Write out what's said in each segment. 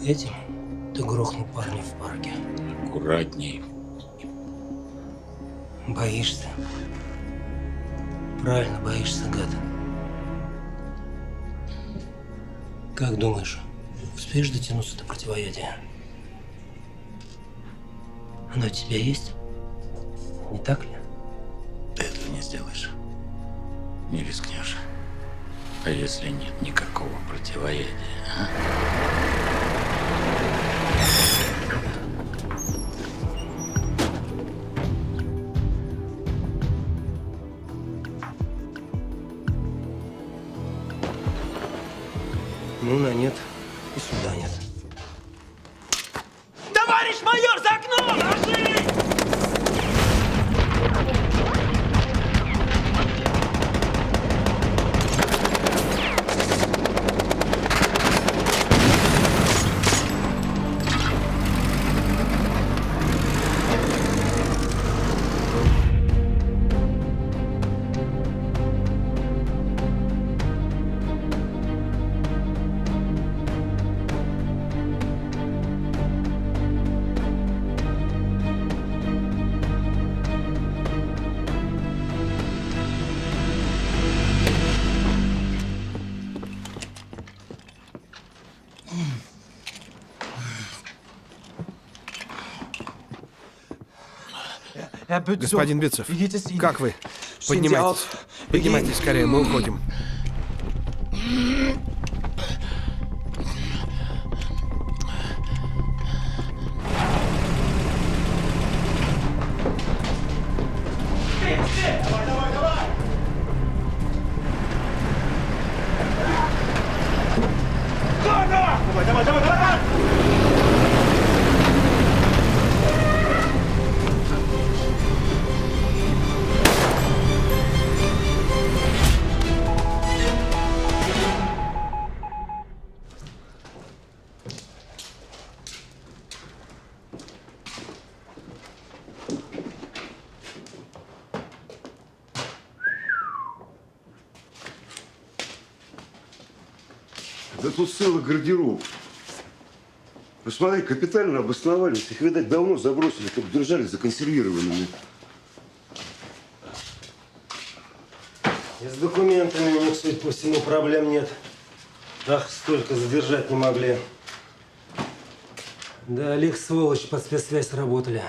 Этим ты грохнул парня в парке. Аккуратней. Боишься. Правильно боишься, гад. Как думаешь, успеешь дотянуться до противоядия? Оно у тебя есть? Не так ли? Ты этого не сделаешь. Не рискнешь. А если нет никакого противоядия, а? Ну, на нет. И сюда нет. Товарищ майор, за окном! Ложись! Господин Битцев, как вы? Поднимайтесь. Поднимайтесь скорее, мы уходим. Да тут целый гардероб. Посмотри, капитально обосновались. Их, видать, давно забросили, как держали законсервированными. И с документами у них, судя по всему, проблем нет. Ах, столько задержать не могли. Да, лих, сволочь, под спецсвязь работали.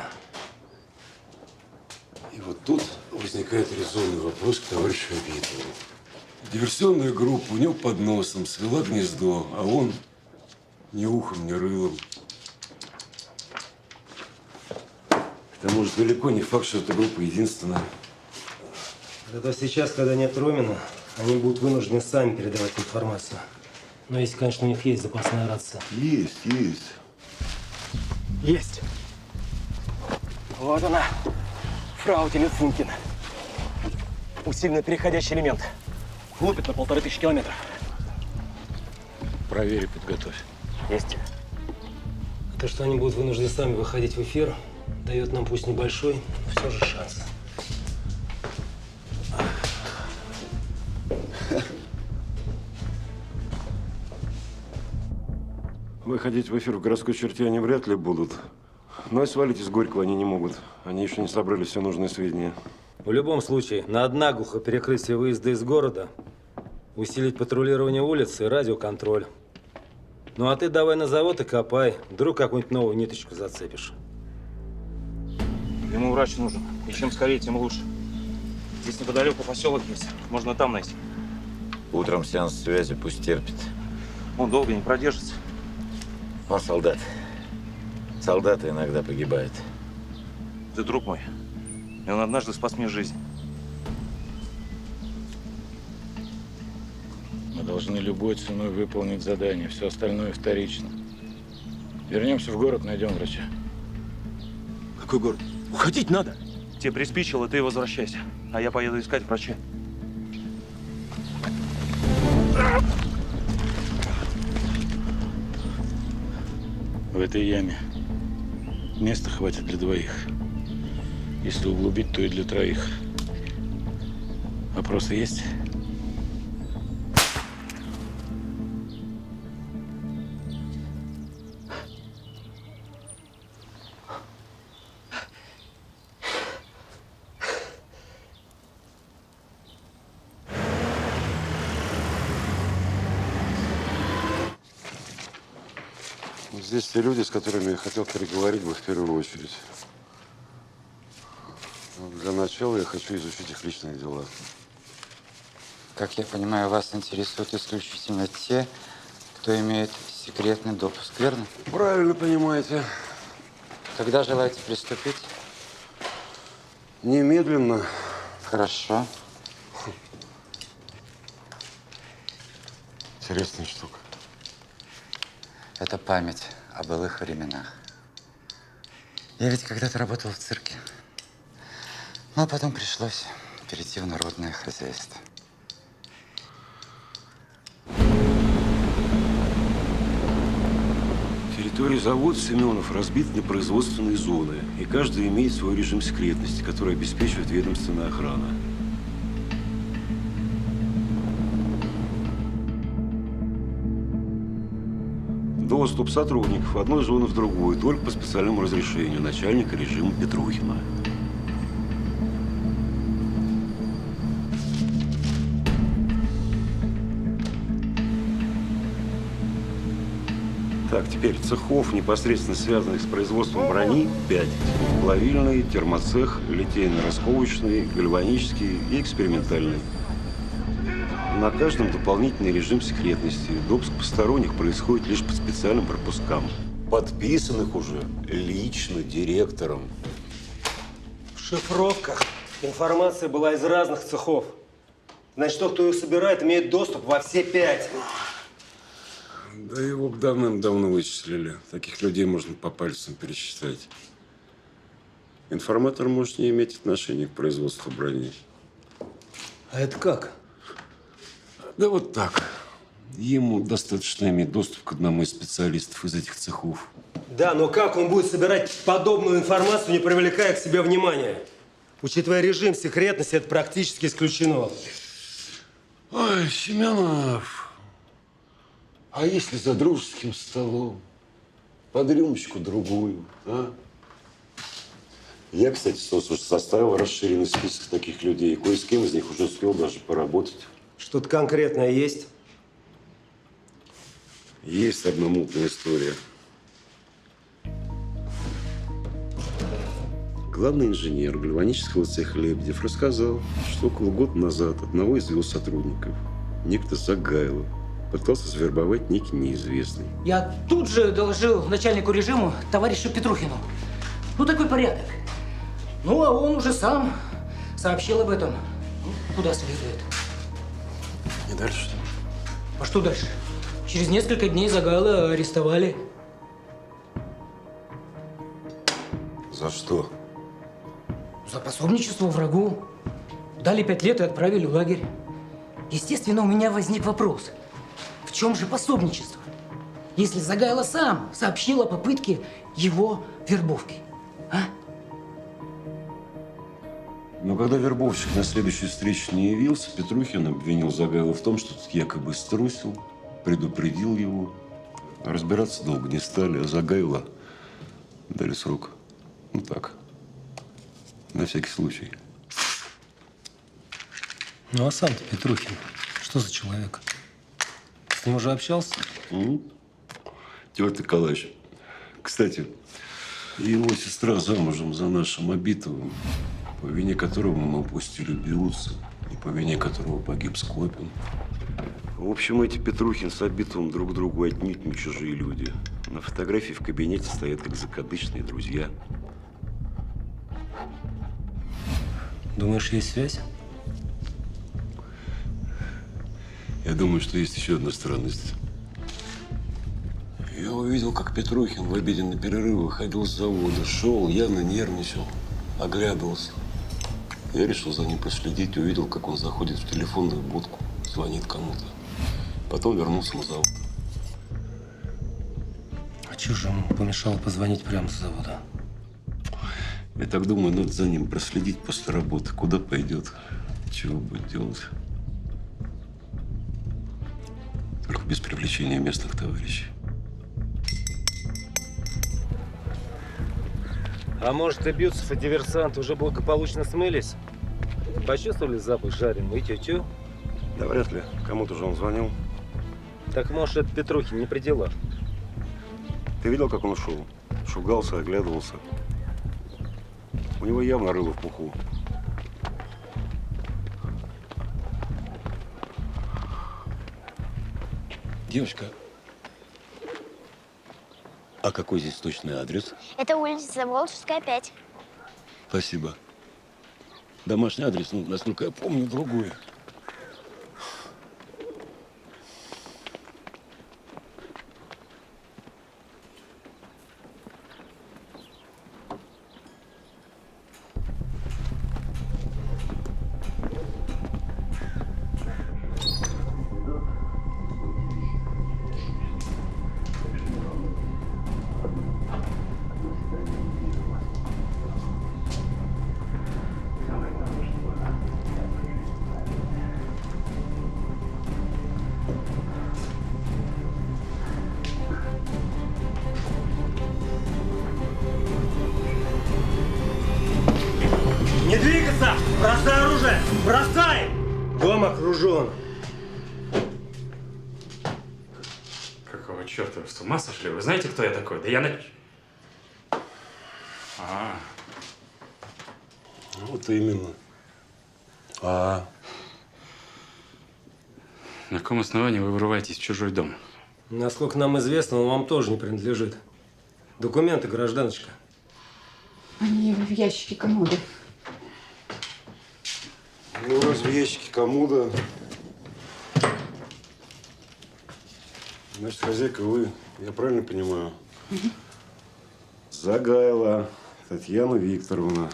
И вот тут возникает резонный вопрос к товарищу Абитову. Диверсионная группа у него под носом свела гнездо, а он ни ухом, ни рылом. К тому же далеко не факт, что эта группа единственная. Зато сейчас, когда нет Ромина, они будут вынуждены сами передавать информацию. Но если, конечно, у них есть запасная рация. Есть, есть. Есть. Вот она, фрау Телефункин. Усиленный переходящий элемент. Лупит на 1500 километров. Проверь и подготовь. Есть. То, что они будут вынуждены сами выходить в эфир, дает нам, пусть небольшой, но все же шанс. Выходить в эфир в городской черте они вряд ли будут. Но и свалить из Горького они не могут. Они еще не собрали все нужные сведения. В любом случае, надо наглухо перекрыть все выезды из города, усилить патрулирование улиц и радиоконтроль. Ну а ты давай на завод и копай. Вдруг какую-нибудь новую ниточку зацепишь. Ему врач нужен. И чем скорее, тем лучше. Здесь неподалеку поселок есть. Можно там найти. Утром сеанс связи, пусть терпит. Он долго не продержится. Он солдат. Солдаты иногда погибают. Ты друг мой. И он однажды спас мне жизнь. Мы должны любой ценой выполнить задание. Все остальное вторично. Вернемся в город, найдем врача. Какой город? Уходить надо. Тебе приспичило, ты возвращайся. А я поеду искать врача. В этой яме места хватит для двоих. Если углубить, то и для троих. Вопросы есть? Здесь те люди, с которыми я хотел переговорить бы в первую очередь. Но для начала я хочу изучить их личные дела. Как я понимаю, вас интересуют исключительно те, кто имеет секретный допуск, верно? Правильно понимаете. Когда желаете приступить? Немедленно. Хорошо. Интересная штука. Это память о былых временах. Я ведь когда-то работал в цирке. Ну, а потом пришлось перейти в народное хозяйство. Территория завода Семенов разбита на производственные зоны, и каждый имеет свой режим секретности, который обеспечивает ведомственная охрана. Доступ сотрудников в одной зоны в другую только по специальному разрешению начальника режима Петрухина. Так, теперь цехов, непосредственно связанных с производством брони, 5. Плавильный, термоцех, литейно-расковочный, гальванический и экспериментальный. На каждом дополнительный режим секретности. Допуск посторонних происходит лишь по специальным пропускам, подписанных уже лично директором. В шифровках информация была из разных цехов. Значит, тот, кто ее собирает, имеет доступ во все 5. Да его давным-давно вычислили. Таких людей можно по пальцам пересчитать. Информатор может не иметь отношения к производству брони. А это как? Да вот так. Ему достаточно иметь доступ к одному из специалистов из этих цехов. Да, но как он будет собирать подобную информацию, не привлекая к себе внимания? Учитывая режим секретности, это практически исключено. Ой, Семенов, а если за дружеским столом? Под рюмочку-другую, а? Я, кстати, составил расширенный список таких людей. Кое с кем из них уже успел даже поработать. Что-то конкретное есть? Есть одна мутная история. Главный инженер гальванического цеха Лебедев рассказал, что около года назад одного из его сотрудников, некто Загайлов, пытался завербовать некий неизвестный. Я тут же доложил начальнику режиму, товарищу Петрухину. Ну, такой порядок. Ну, а он уже сам сообщил об этом. Ну, куда следует. И дальше что? А что дальше? Через несколько дней Загайла арестовали. За что? За пособничество врагу. Дали 5 лет и отправили в лагерь. Естественно, у меня возник вопрос. В чем же пособничество? Если Загайло сам сообщил о попытке его вербовки. А? Но когда вербовщик на следующей встрече не явился, Петрухин обвинил Загайла в том, что тот якобы струсил, предупредил его. А разбираться долго не стали, а Загайла дали срок. Ну так, на всякий случай. Ну, а сам-то Петрухин, что за человек? С ним уже общался? Тёртый калач. Кстати, его сестра замужем за нашим Абитовым, по вине которого мы упустили Биуца, и по вине которого погиб Скопин. В общем, эти Петрухин с Абитовым друг другу отнюдь не чужие люди. На фотографии в кабинете стоят как закадычные друзья. Думаешь, есть связь? Я думаю, что есть еще одна странность. Я увидел, как Петрухин в обеденный перерыв выходил с завода. Шел, явно нервничал, оглядывался. Я решил за ним проследить, увидел, как он заходит в телефонную будку, звонит кому-то. Потом вернулся на завод. А чё же ему помешало позвонить прямо с завода? Я так думаю, надо за ним проследить после работы, куда пойдет, чего будет делать. Только без привлечения местных товарищей. А может, и Бютцев, и диверсант уже благополучно смылись? Почувствовали запах жареного и тю-тю? Да вряд ли. Кому-то же он звонил. Так может, это Петрухин не при делах. Ты видел, как он ушел? Шугался, оглядывался. У него явно рыло в пуху. Девочка, а какой здесь точный адрес? Это улица Заволжская, 5. Спасибо. Домашний адрес, ну, насколько я помню, другой. Не двигаться! Бросай оружие! Бросай! Дом окружен. Какого черта? Вы с ума сошли? Вы знаете, кто я такой? Да я Вот именно. На каком основании вы вырываетесь в чужой дом? Насколько нам известно, он вам тоже не принадлежит. Документы, гражданочка. Они в ящике комода. Ну, раз в ящике комода. Значит, хозяйка вы, я правильно понимаю? Загайла Татьяна Викторовна.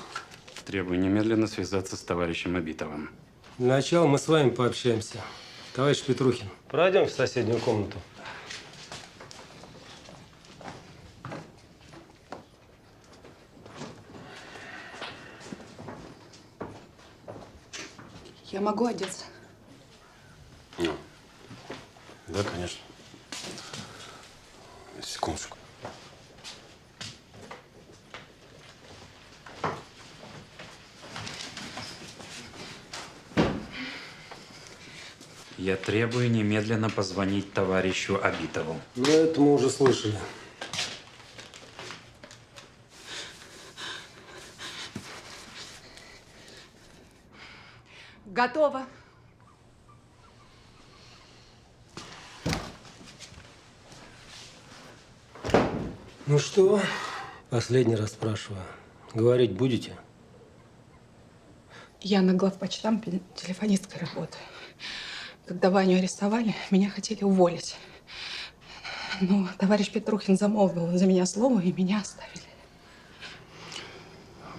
Требую немедленно связаться с товарищем Абитовым. Для начала мы с вами пообщаемся. Товарищ Петрухин, пройдем в соседнюю комнату. Я могу одеться? Да, конечно. Секундочку. Я требую немедленно позвонить товарищу Абитову. Ну, это мы уже слышали. Готово. Ну что, последний раз спрашиваю. Говорить будете? Я на главпочтамте телефонисткой работаю. Когда Ваню арестовали, меня хотели уволить. Но товарищ Петрухин замолвил за меня слово, и меня оставили.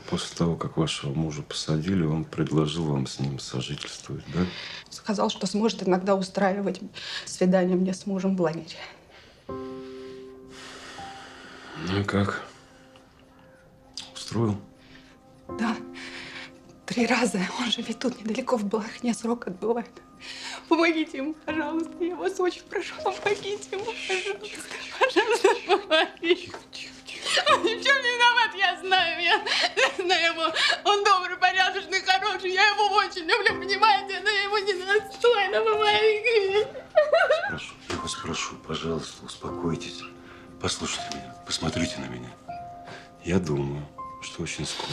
После того, как вашего мужа посадили, он предложил вам с ним сожительствовать, да? Сказал, что сможет иногда устраивать свидание мне с мужем в лагере. Ну и как? Устроил? Да. 3 раза. Он же ведь тут недалеко в Балахне срок отбывает. Помогите ему, пожалуйста. Я вас очень прошу, помогите ему, пожалуйста. Пожалуйста, помогите. Он ни в чем не виноват, я знаю. Я знаю его. Он добрый, порядочный, хороший. Я его очень люблю, понимаете? Но я ему недостойна, помогите. Я вас прошу, пожалуйста, успокойтесь. Послушайте меня, посмотрите на меня. Я думаю, что очень скоро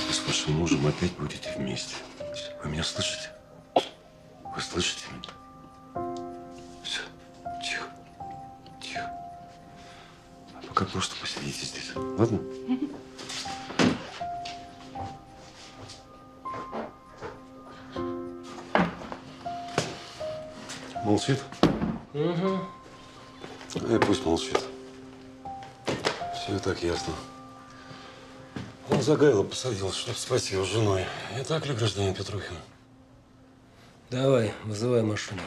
вы с вашим мужем опять будете вместе. Вы меня слышите? Вы слышите меня? Все, тихо, тихо. А пока просто посидите здесь, ладно? Молчит? Угу. Пусть молчит. Все и так ясно. Он Загайло посадил, чтобы спать с его женой. Не так ли, гражданин Петрухин? Давай, вызывай машину.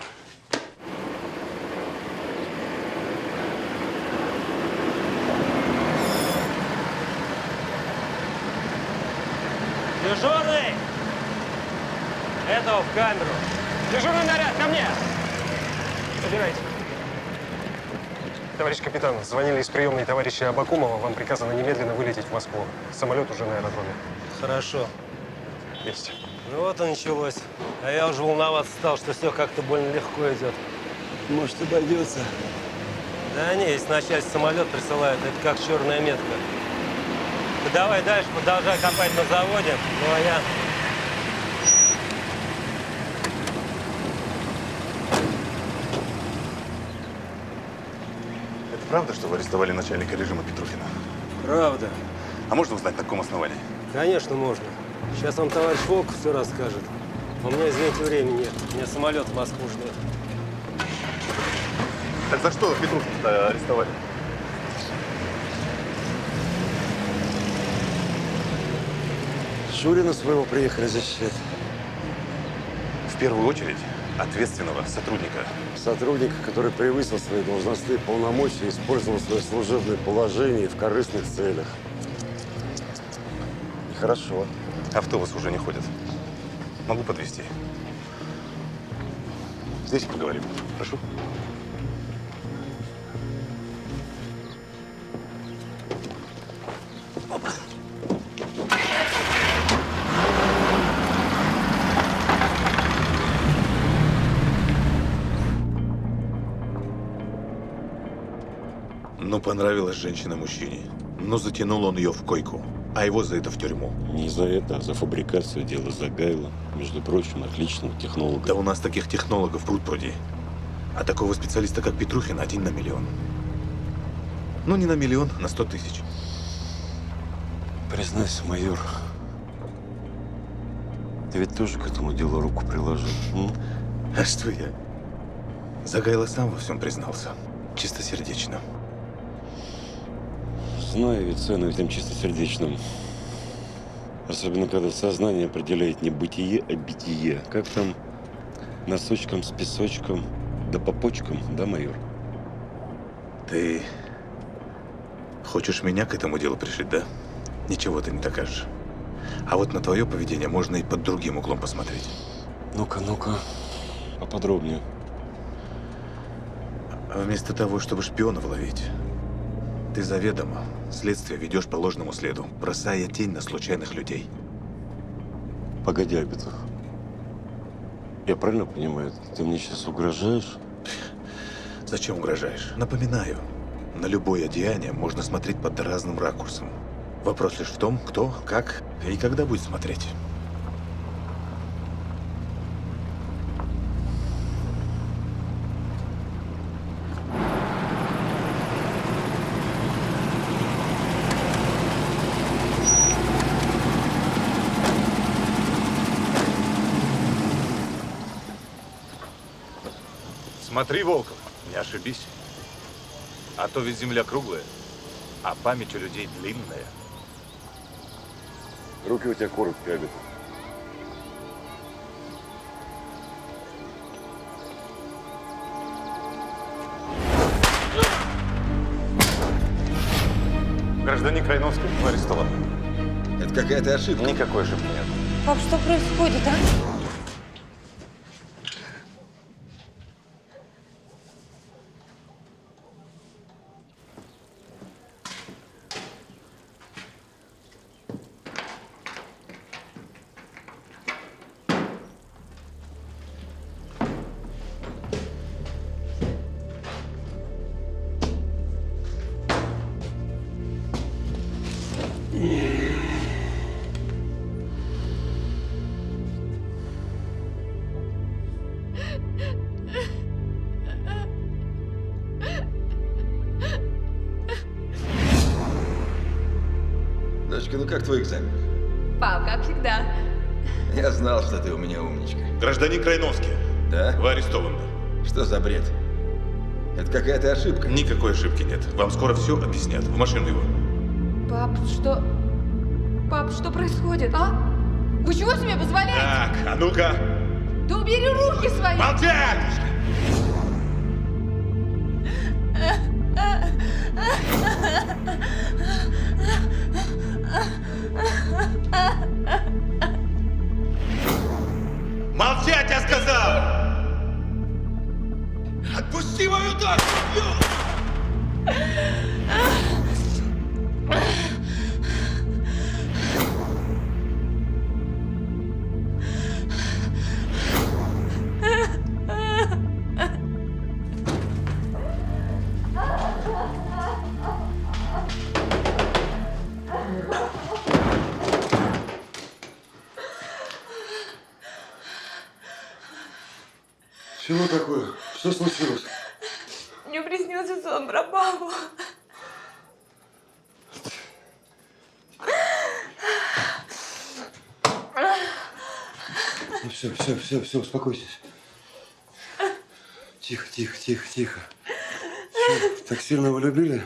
Дежурный! Этого в камеру. Дежурный наряд, ко мне! Собирайте. Товарищ капитан, звонили из приемной товарища Абакумова. Вам приказано немедленно вылететь в Москву. Самолет уже на аэродроме. Хорошо. Есть. Ну вот и началось. А я уже волноваться стал, что все как-то больно легко идет. Может, обойдется. Да не, если начальство самолет присылает, это как черная метка. Ты давай дальше, продолжай копать на заводе, ну а я... Это правда, что вы арестовали начальника режима Петрухина? Правда. А можно узнать, на каком основании? Конечно, можно. Сейчас вам товарищ Волков все расскажет. У меня, извините, времени нет. У меня самолет в Москву ждет. Так за что Петрухина арестовали? Шурина своего приехали защищать. В первую очередь ответственного сотрудника. Сотрудника, который превысил свои должностные полномочия и использовал свое служебное положение в корыстных целях. Нехорошо. Автобус уже не ходит. Могу подвезти. Здесь поговорим. Прошу. Ну, понравилась женщина мужчине. Но затянул он ее в койку. А его за это в тюрьму. Не за это, а за фабрикацию дела Загайла. Между прочим, отличного технолога. Да у нас таких технологов пруд-пруди. А такого специалиста, как Петрухин, 1 на миллион. Ну, не на миллион, на 100 тысяч. Признайся, майор, ты ведь тоже к этому делу руку приложил? А что я? Загайло сам во всем признался. Чистосердечно. Знаю ведь цену этим чистосердечным. Особенно, когда сознание определяет не бытие, а битие. Как там? Носочком с песочком, да по почкам, да, майор? Ты хочешь меня к этому делу пришить, да? Ничего ты не докажешь. А вот на твое поведение можно и под другим углом посмотреть. Ну-ка, ну-ка, поподробнее. А вместо того, чтобы шпионов ловить, ты заведомо следствие ведешь по ложному следу, бросая тень на случайных людей. Погоди, Агатов. Я правильно понимаю, ты мне сейчас угрожаешь? Зачем угрожаешь? Напоминаю, на любое деяние можно смотреть под разным ракурсом. Вопрос лишь в том, кто, как и когда будет смотреть. Смотри, Волков, не ошибись. А то ведь земля круглая, а память у людей длинная. Руки у тебя короткие, Агатов. Гражданин Крайновский арестован. Это какая-то ошибка. Никакой ошибки нет. Пап, что происходит, а? Дочка, ну как твой экзамен? Пап, как всегда. Я знал, что ты у меня умничка. Гражданин Крайновский. Да? Вы арестованы. Что за бред? Это какая-то ошибка. Никакой ошибки нет. Вам скоро все объяснят. В машину его. Пап, что... Пап, что происходит, а? Вы чего себе позволяете? Так, а ну-ка. Да убери руки свои! Молчать! Молчать, я сказал! Отпусти мою дочь! Чего такое? Что случилось? Мне приснился сон про папу. Ну все, успокойтесь. Тихо. Чё, так сильно вы любили?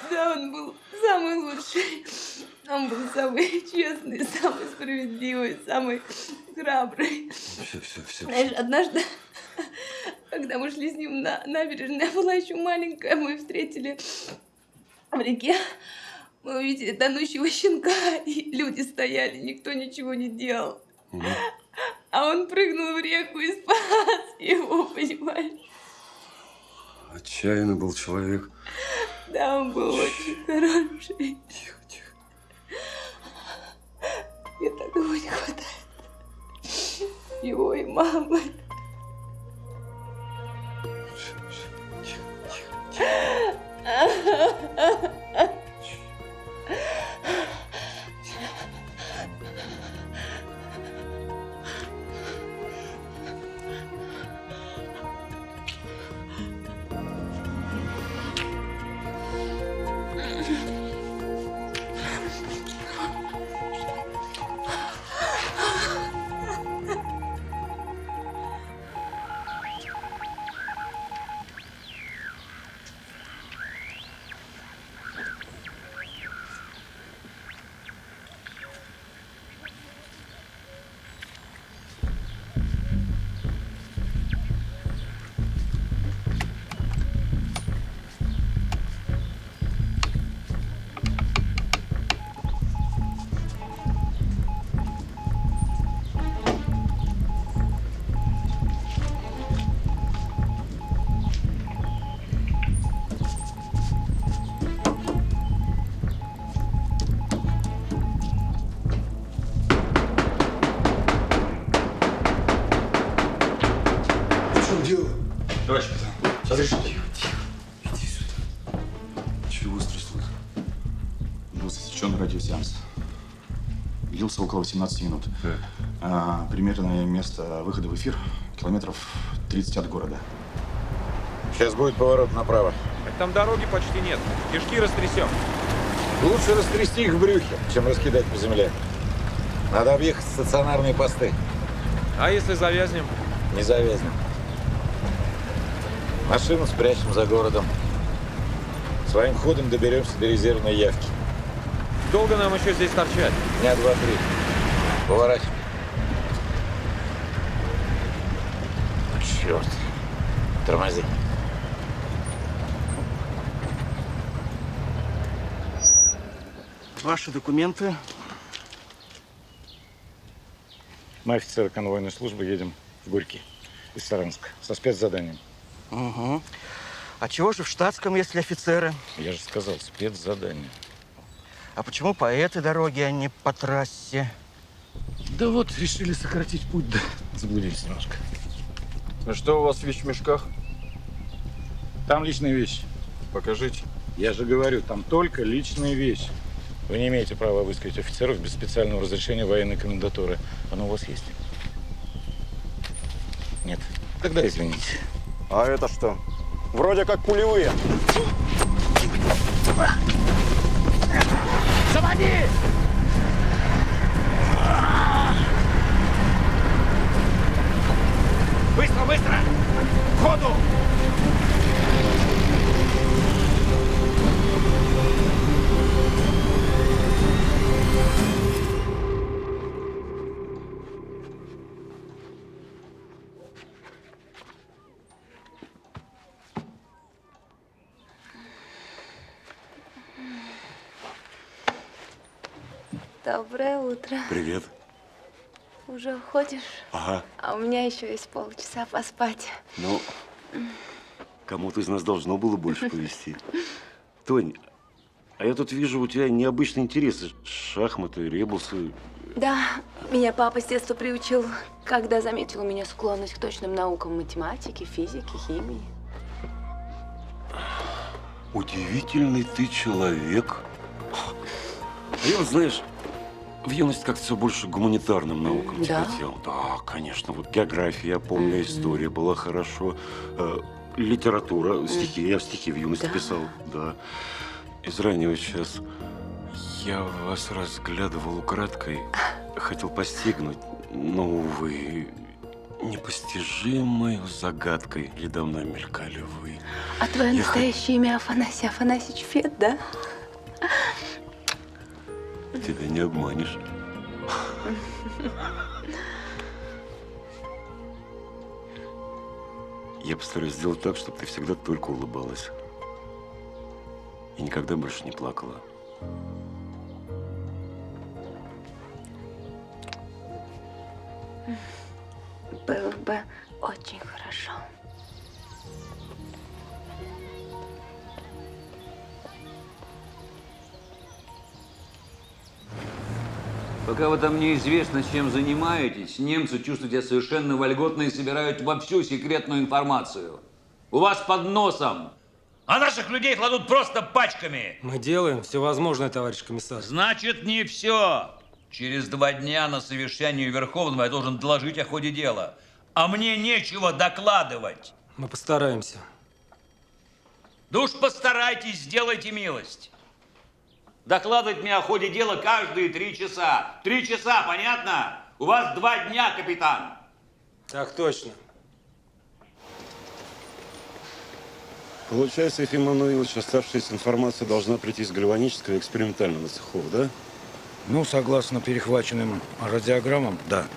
Да, он был самый лучший. Он был самый честный, самый справедливый, самый храбрый. Все. Знаешь, однажды, когда мы шли с ним на набережной, я была еще маленькая, мы встретили в реке, мы увидели тонущего щенка, и люди стояли, никто ничего не делал. А он прыгнул в реку и спас его, понимаешь? Отчаянный был человек. Да, он был очень хороший. Тихо. Мне такого не хватает. Его и мамы. Товарищ капитан, разрешите? Иди сюда. Чего стряслось? Был засечен радиосеанс. Длился около 18 минут. Примерное место выхода в эфир километров 30 от города. Сейчас будет поворот направо. Так там дороги почти нет. Кишки растрясем. Лучше растрясти их в брюхе, чем раскидать по земле. Надо объехать стационарные посты. А если завязнем? Не завязнем. Машину спрячем за городом. Своим ходом доберемся до резервной явки. Долго нам еще здесь торчать? Дня 2-3. Поворачивай. Черт. Тормози. Ваши документы? Мы офицеры конвойной службы едем в Горький из Саранска со спецзаданием. Угу. А чего же в штатском, если офицеры? Я же сказал, спецзадание. А почему по этой дороге, а не по трассе? Да вот, решили сократить путь, да заблудились немножко. А что у вас в вещмешках? Там личные вещи. Покажите. Я же говорю, там только личные вещи. Вы не имеете права обыскивать офицеров без специального разрешения военной комендатуры. Оно у вас есть? Нет. Тогда извините. А это что? Вроде как пулевые. Заводи! Быстро, быстро! К ходу! Доброе утро. Привет. Уже уходишь? Ага. А у меня еще есть полчаса поспать. Ну, кому-то из нас должно было больше повезти. Тонь, а я тут вижу, у тебя необычные интересы. Шахматы, ребусы. Да, меня папа с детства приучил, когда заметил у меня склонность к точным наукам математики, физики, химии. Удивительный ты человек. А я вот, знаешь, В юность как-то все больше к гуманитарным наукам Да? тяготел. Да, конечно. Вот география, я помню, история была хорошо. Литература, стихи. Я стихи в юности писал, да. Из раннего сейчас я вас разглядывал украдкой, хотел постигнуть, но, увы, непостижимой загадкой передо мной мелькали вы. А твое настоящее имя Афанасий Афанасьевич Фет, да? Тебя не обманешь. Я постараюсь сделать так, чтобы ты всегда только улыбалась. И никогда больше не плакала. Было бы очень хорошо. Пока вы там неизвестно, чем занимаетесь, немцы чувствуют себя совершенно вольготно и собирают вовсю секретную информацию. У вас под носом. А наших людей кладут просто пачками. Мы делаем все возможное, товарищ комиссар. Значит, не все. Через 2 дня на совещании Верховного я должен доложить о ходе дела. А мне нечего докладывать. Мы постараемся. Да уж постарайтесь, сделайте милость. Докладывать мне о ходе дела каждые 3 часа. 3 часа, понятно? У вас 2 дня, капитан. Так точно. Получается, Ефим Мануилович, оставшаяся информация должна прийти из гальванического и экспериментального цехов, да? Ну, согласно перехваченным радиограммам, да.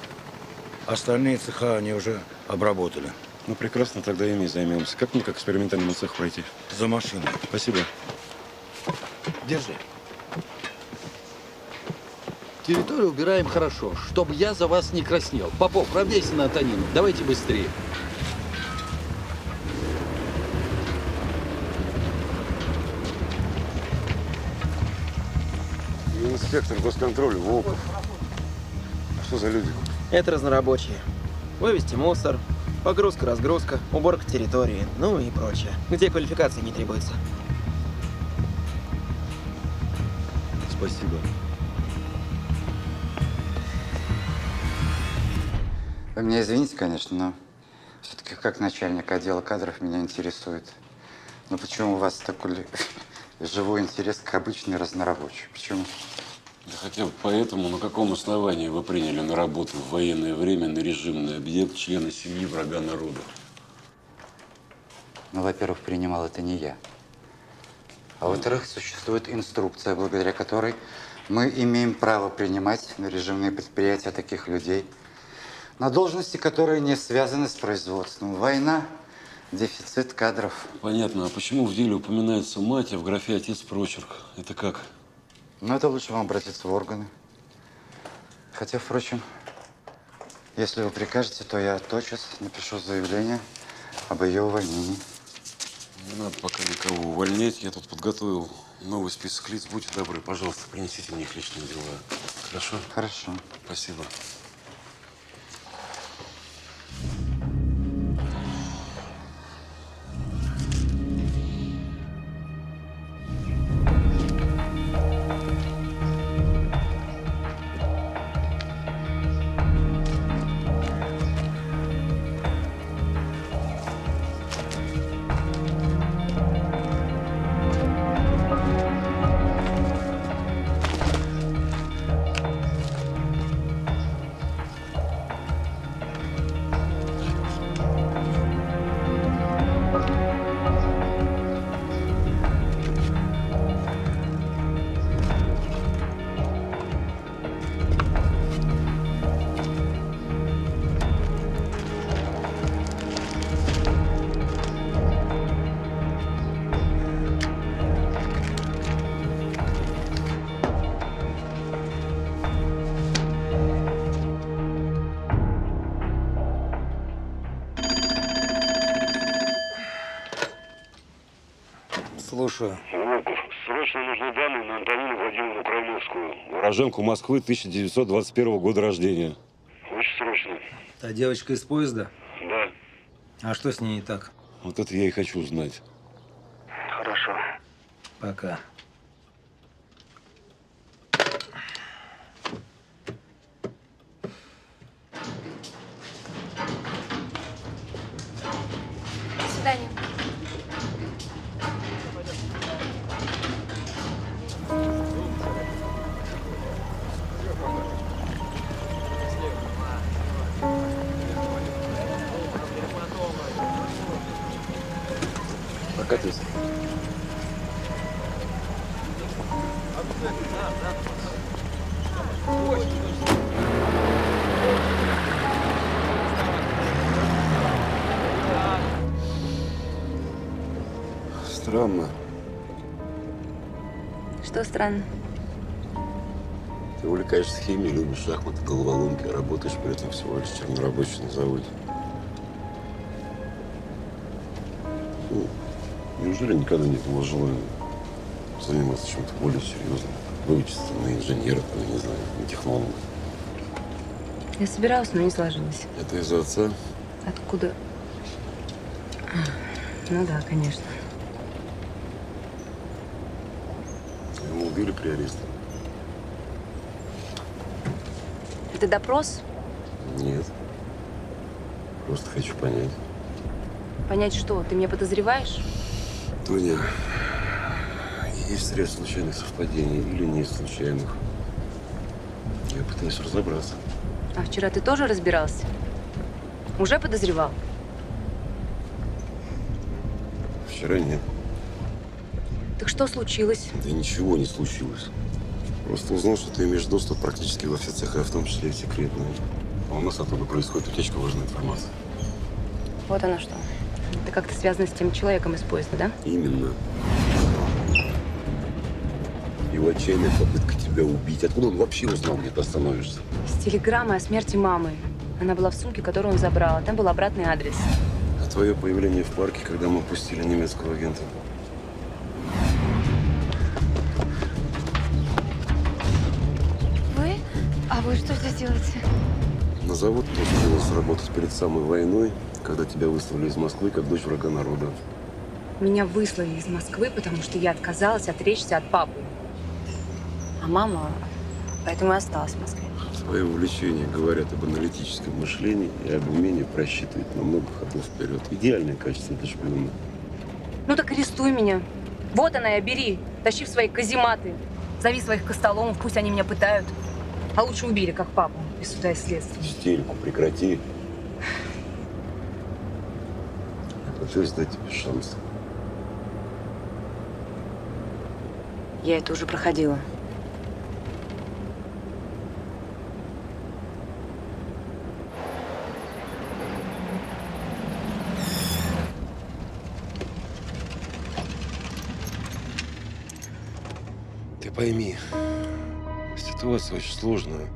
Остальные цеха они уже обработали. Ну, прекрасно, тогда ими займемся. Как мне к экспериментальному цеху пройти? За машиной. Спасибо. Держи. Территорию убираем хорошо, чтобы я за вас не краснел. Попов, равняйся на Антонину. Давайте быстрее. Инспектор госконтроля Волков. А что за люди? Это разнорабочие. Вывести мусор, погрузка-разгрузка, уборка территории, ну и прочее. Где квалификации не требуется. Спасибо. Вы меня извините, конечно, но все-таки как начальник отдела кадров меня интересует. Но почему у вас такой живой интерес к обычной разнорабочей? Почему? Да хотя бы поэтому, на каком основании вы приняли на работу в военное время на режимный объект члена семьи врага народа? Ну, во-первых, принимал это не я. А во-вторых, существует инструкция, благодаря которой мы имеем право принимать на режимные предприятия таких людей, на должности, которые не связаны с производством. Война, дефицит кадров. Понятно. А почему в деле упоминается мать, а в графе отец прочерк? Это как? Ну, это лучше вам обратиться в органы. Хотя, впрочем, если вы прикажете, то я тотчас напишу заявление об ее увольнении. Не надо пока никого увольнять. Я тут подготовил новый список лиц. Будьте добры, пожалуйста, принесите мне их личные дела. Хорошо? Хорошо. Спасибо. Слушаю. Волков, срочно нужны данные на Антонину Владимировну Крайновскую. Уроженку Москвы 1921 года рождения. Очень срочно. Та девочка из поезда? Да. А что с ней не так? Вот это я и хочу знать. Хорошо. Пока. Катись. Странно. Что странно? Ты увлекаешься химией, любишь шахматы, головоломки, а работаешь при этом всего лишь чернорабочий на заводе. Ну, неужели никогда не было желания заниматься чем-то более серьезным? Выучиться на инженера, я не знаю, на технолога. Я собиралась, но не сложилось. Это из-за отца? Откуда? Ну да, конечно. Его убили при аресте. Это допрос? Нет. Просто хочу понять. Понять что? Ты меня подозреваешь? Тоня, есть ряд случайных совпадений или не случайных. Я пытаюсь разобраться. А вчера ты тоже разбирался? Уже подозревал? Вчера нет. Так что случилось? Да ничего не случилось. Просто узнал, что ты имеешь доступ практически во все цеха, в том числе и секретные. А у нас оттуда происходит утечка важной информации. Вот оно что. Это как-то связано с тем человеком из поезда, да? Именно. Его отчаянная попытка тебя убить. Откуда он вообще узнал, где ты остановишься? С телеграммы о смерти мамы. Она была в сумке, которую он забрал. А там был обратный адрес. А твое появление в парке, когда мы пустили немецкого агента? Вы? А вы что здесь делаете? На завод ты успела работать перед самой войной, когда тебя выслали из Москвы как дочь врага народа. Меня выслали из Москвы, потому что я отказалась отречься от папы. А мама поэтому и осталась в Москве. Твои увлечения говорят об аналитическом мышлении и об умении просчитывать на много ходов вперед. Идеальное качество для шпиона. Ну так арестуй меня. Вот она, я бери. Тащи в свои казематы. Зови своих костоломов, пусть они меня пытают. А лучше убили, как папу, без суда и следствия. Истерику прекрати. Я пытаюсь дать тебе шанс. Я это уже проходила. Ты пойми, ситуация очень сложная.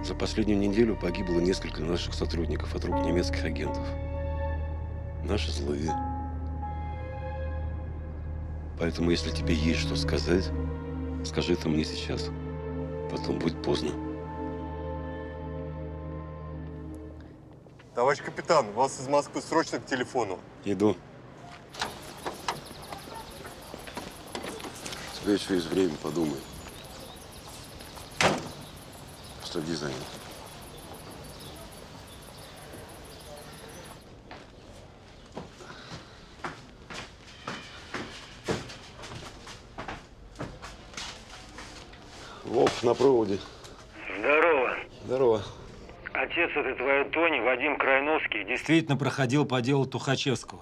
За последнюю неделю погибло несколько наших сотрудников от рук немецких агентов. Наши злые. Поэтому, если тебе есть что сказать, скажи это мне сейчас. Потом будет поздно. Товарищ капитан, вас из Москвы срочно к телефону. Иду. У тебя еще есть время, подумай. Следи за ним. Вов, на проводе. Здорово. Здорово. Отец этой твоей Тони, Вадим Крайновский, Действительно проходил по делу Тухачевского.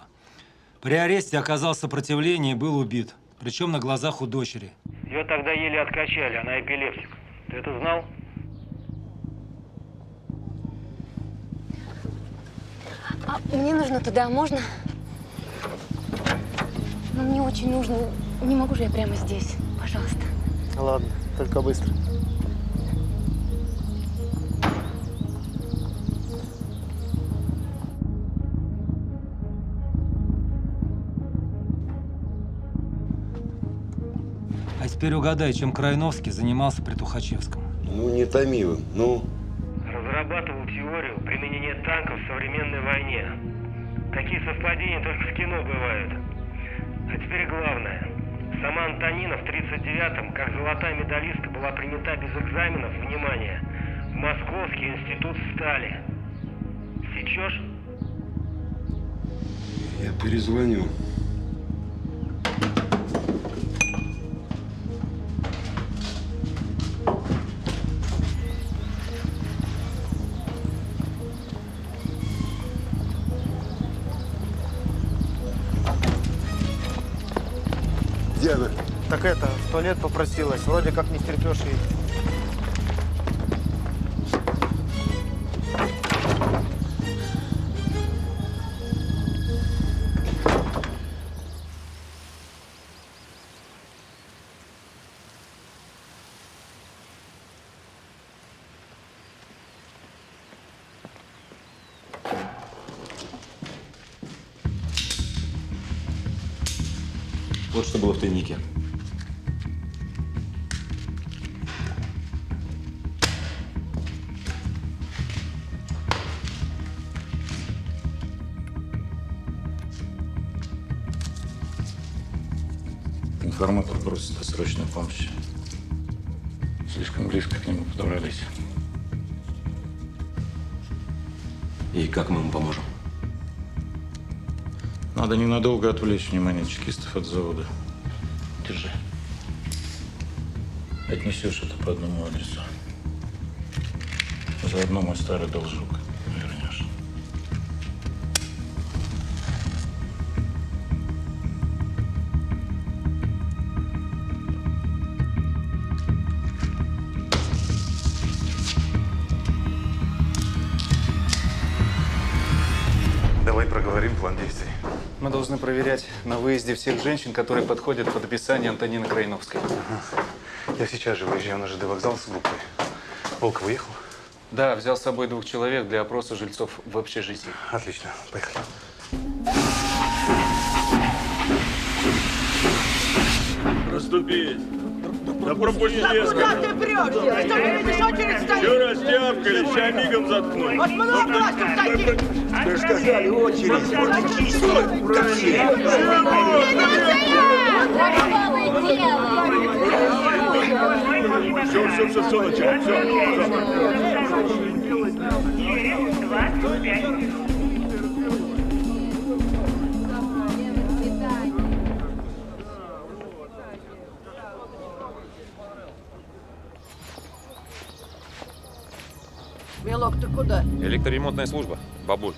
При аресте оказал сопротивление и был убит. Причем на глазах у дочери. ее тогда еле откачали, она эпилептик. Ты это знал? А мне нужно туда, можно? Ну, мне очень нужно. Не могу же я прямо здесь. Пожалуйста. Ладно, только быстро. А теперь угадай, чем Крайновский занимался при Тухачевском. Ну, не томи вы, ну. Разрабатывал теорию применения танков в современной войне. Такие совпадения только в кино бывают. А теперь главное. Сама Антонина в 1939-м, как золотая медалистка, была принята без экзаменов, внимание, в Московский институт стали. Сечешь? Я перезвоню. Где она? Так это, в туалет попросилась. Вроде как не стерпешь ей. Вот что было в тайнике. Информатор просит о срочной помощи. Слишком близко к нему подобрались. И как мы ему поможем? Надо ненадолго отвлечь внимание чекистов от завода. Держи. Отнесешь это по одному адресу. Заодно мой старый должок вернешь. Давай проговорим план действий. Мы должны проверять на выезде всех женщин, которые подходят под описание Антонины Крайновской. Я сейчас же выезжаю на ЖД вокзал с группой. Волков уехал? Да, взял с собой 2 человек для опроса жильцов в общежитии. Отлично, поехали. Проступить! Да пропусти! Куда ты прешься? Что ты видишь, очередь стоит? Чё растявкали? Ща мигом заткнуть. Вот много власти встать! Мы же сказали, очередь. Вот и чисто. Как все. Все, начали. Все. Милок, ты куда? Электроремонтная служба, бабуль.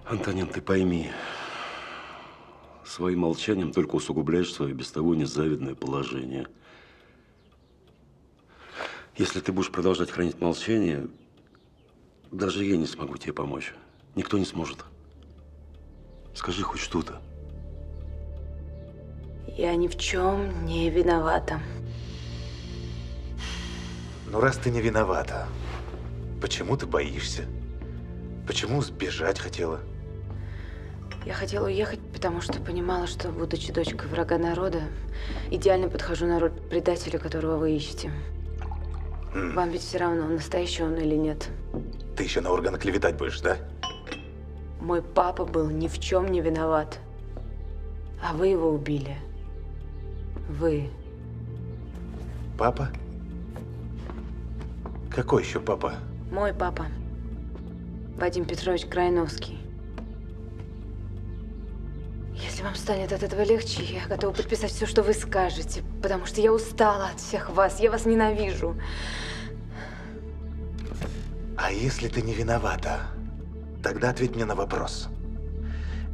Антонин, ты пойми, своим молчанием только усугубляешь свое без того незавидное положение. Если ты будешь продолжать хранить молчание, даже я не смогу тебе помочь. Никто не сможет. Скажи хоть что-то. Я ни в чем не виновата. Ну, раз ты не виновата, почему ты боишься? Почему сбежать хотела? Я хотела уехать, потому что понимала, что, будучи дочкой врага народа, идеально подхожу на роль предателя, которого вы ищете. Вам ведь все равно, настоящий он или нет. Ты еще на органы клеветать будешь, да? Мой папа был ни в чем не виноват. А вы его убили. Вы. Папа? Какой еще папа? Мой папа. Вадим Петрович Крайновский. Если вам станет от этого легче, я готова подписать все, что вы скажете, потому что я устала от всех вас, я вас ненавижу. А если ты не виновата, тогда ответь мне на вопрос.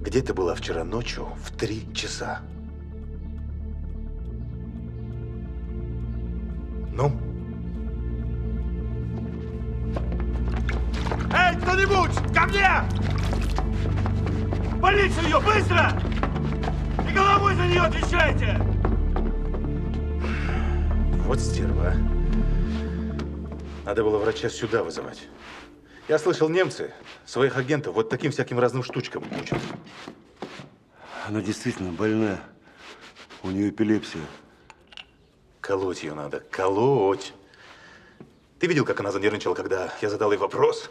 Где ты была вчера ночью в 3 часа? Ну? Эй, кто-нибудь, ко мне! Полицию ее, быстро! И головой за нее отвечайте! Вот стерва, а. Надо было врача сюда вызывать. Я слышал, немцы своих агентов вот таким всяким разным штучкам учат. Она действительно больная. У нее эпилепсия. Колоть ее надо, колоть. Ты видел, как она занервничала, когда я задал ей вопрос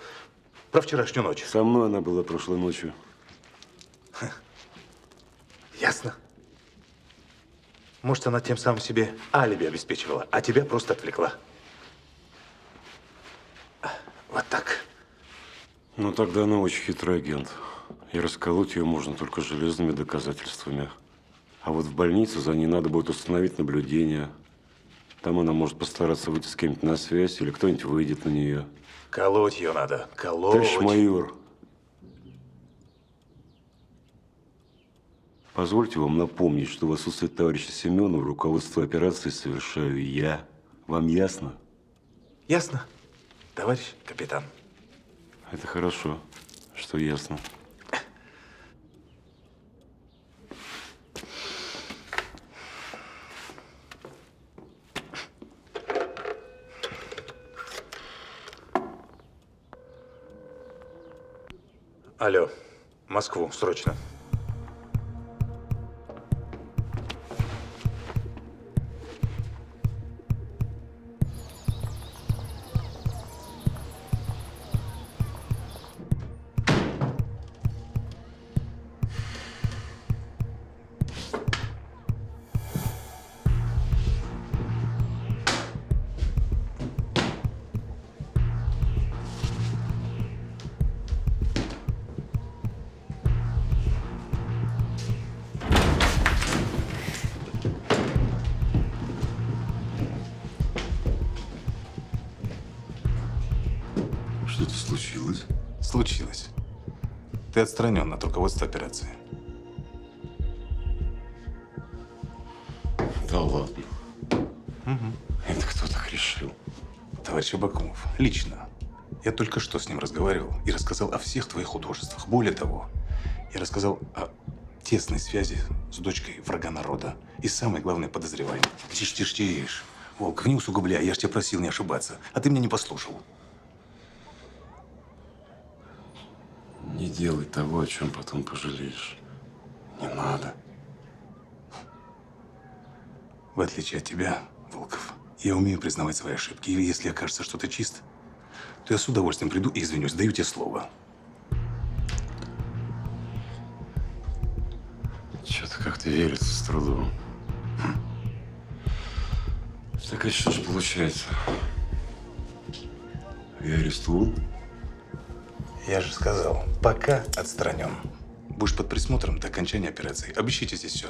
про вчерашнюю ночь? Со мной она была прошлой ночью. Ясно. Может, она тем самым себе алиби обеспечивала, а тебя просто отвлекла. Вот так. Ну, тогда она очень хитрый агент. И расколоть ее можно только железными доказательствами. А вот в больнице за ней надо будет установить наблюдение. Там она может постараться выйти с кем-нибудь на связь, или кто-нибудь выйдет на нее. Колоть ее надо, колоть. Товарищ майор, позвольте вам напомнить, что в отсутствие товарища Семенова руководство операции совершаю я. Вам ясно? Ясно, товарищ капитан. Это хорошо, что ясно. Алло, Москву, срочно. Что-то случилось? Случилось. Ты отстранен от руководства операции. Да ладно. Это кто так решил? Товарищ Абакумов, лично. Я только что с ним разговаривал и рассказал о всех твоих художествах. Более того, я рассказал о тесной связи с дочкой врага народа и самой главной подозреваемой. Тише. Волков, не усугубляй, я же тебя просил не ошибаться, а ты меня не послушал. Не делай того, о чем потом пожалеешь. Не надо. В отличие от тебя, Волков, я умею признавать свои ошибки. И если окажется, что ты чист, то я с удовольствием приду и извинюсь. Даю тебе слово. Что-то как-то верится с трудом. Так а что ж получается? Я арестован? Я же сказал, пока отстранен. Будешь под присмотром до окончания операции. Обыщите здесь все.